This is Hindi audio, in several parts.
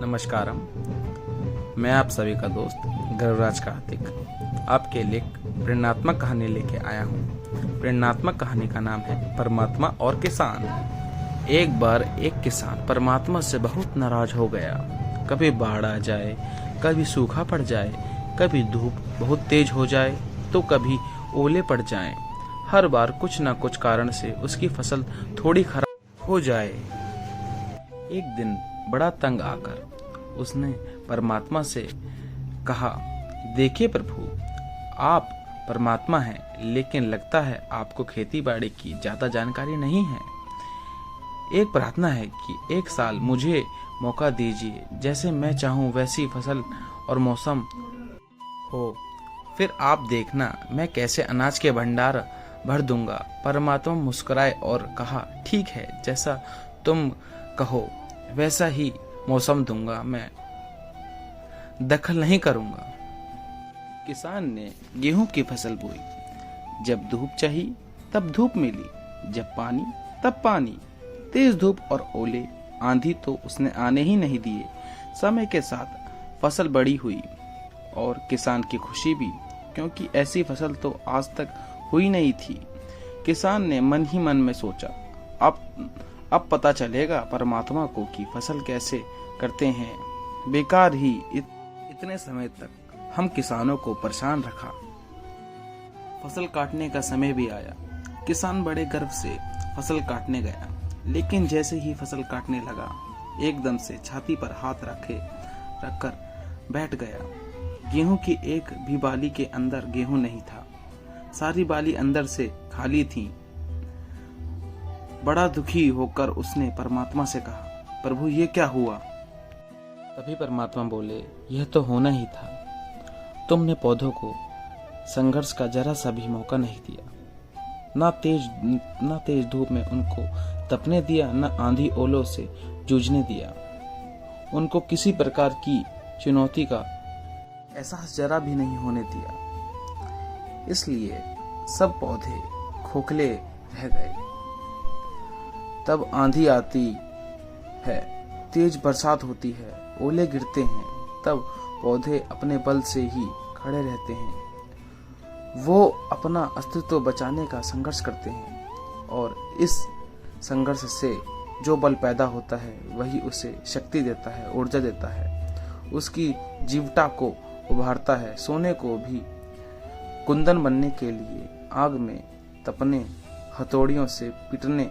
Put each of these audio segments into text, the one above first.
नमस्कारम। मैं आप सभी का दोस्त गर्वराज कार्तिक आपके लिए प्रेरणात्मक कहानी लेके आया हूँ। प्रेरणात्मक कहानी का नाम है परमात्मा और किसान। एक बार एक किसान परमात्मा से बहुत नाराज हो गया। कभी बाढ़ आ जाए, कभी सूखा पड़ जाए, कभी धूप बहुत तेज हो जाए तो कभी ओले पड़ जाएं। हर बार कुछ न कुछ कारण से उसकी फसल थोड़ी खराब हो जाए। एक दिन बड़ा तंग आकर उसने परमात्मा से कहा, देखिए प्रभु, आप परमात्मा हैं, लेकिन लगता है आपको खेती बाड़ी की ज्यादा जानकारी नहीं है। एक प्रार्थना है कि एक साल मुझे मौका दीजिए, जैसे मैं चाहूं वैसी फसल और मौसम हो, फिर आप देखना मैं कैसे अनाज के भंडार भर दूंगा। परमात्मा मुस्कुराए और कहा, ठीक है, जैसा तुम कहो वैसा ही मौसम दूंगा, मैं दखल नहीं करूंगा। किसान ने गेहूं की फसल बोई। जब धूप चाहिए तब धूप मिली, जब पानी तब पानी। तेज धूप और ओले आंधी तो उसने आने ही नहीं दिए। समय के साथ फसल बड़ी हुई और किसान की खुशी भी, क्योंकि ऐसी फसल तो आज तक हुई नहीं थी। किसान ने मन ही मन में सोचा, अब पता चलेगा परमात्मा को कि फसल कैसे करते हैं। बेकार ही इतने समय तक हम किसानों को परेशान रखा। फसल काटने का समय भी आया। किसान बड़े गर्व से फसल काटने गया, लेकिन जैसे ही फसल काटने लगा, एकदम से छाती पर हाथ रखकर बैठ गया। गेहूं की एक भी बाली के अंदर गेहूं नहीं था। सारी बाली अंदर से खाली थी। बड़ा दुखी होकर उसने परमात्मा से कहा, प्रभु ये क्या हुआ? तभी परमात्मा बोले, यह तो होना ही था। तुमने पौधों को संघर्ष का जरा सा भी मौका नहीं दिया। ना तेज धूप में उनको तपने दिया, न आंधी ओलों से जूझने दिया। उनको किसी प्रकार की चुनौती का एहसास जरा भी नहीं होने दिया। इसलिए सब पौधे खोखले रह गए। तब आंधी आती है, तेज बरसात होती है, ओले गिरते हैं, तब पौधे अपने बल से ही खड़े रहते हैं। वो अपना अस्तित्व बचाने का संघर्ष करते हैं और इस संघर्ष से जो बल पैदा होता है वही उसे शक्ति देता है, ऊर्जा देता है, उसकी जीवटा को उभारता है। सोने को भी कुंदन बनने के लिए आग में तपने, हथौड़ियों से पीटने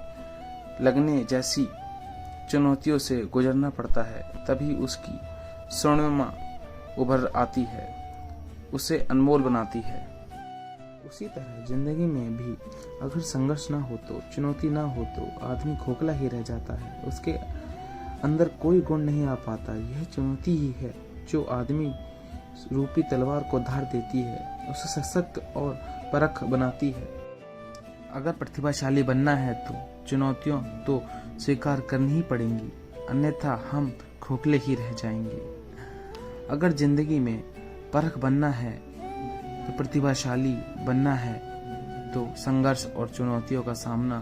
लगने जैसी चुनौतियों से गुजरना पड़ता है, तभी उसकी स्वर्णिमा उभर आती है, उसे अनमोल बनाती है। उसी तरह जिंदगी में भी अगर संघर्ष ना हो तो, चुनौती ना हो तो आदमी खोखला ही रह जाता है। उसके अंदर कोई गुण नहीं आ पाता। यह चुनौती ही है जो आदमी रूपी तलवार को धार देती है, उसे सशक्त और परख बनाती है। अगर प्रतिभाशाली बनना है तो चुनौतियां तो स्वीकार करनी ही पड़ेंगी, अन्यथा हम खोखले ही रह जाएंगे। अगर जिंदगी में परख बनना है तो प्रतिभाशाली बनना है तो संघर्ष और चुनौतियों का सामना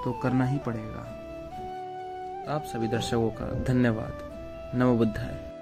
तो करना ही पड़ेगा। आप सभी दर्शकों का धन्यवाद। नमो बुद्धाय।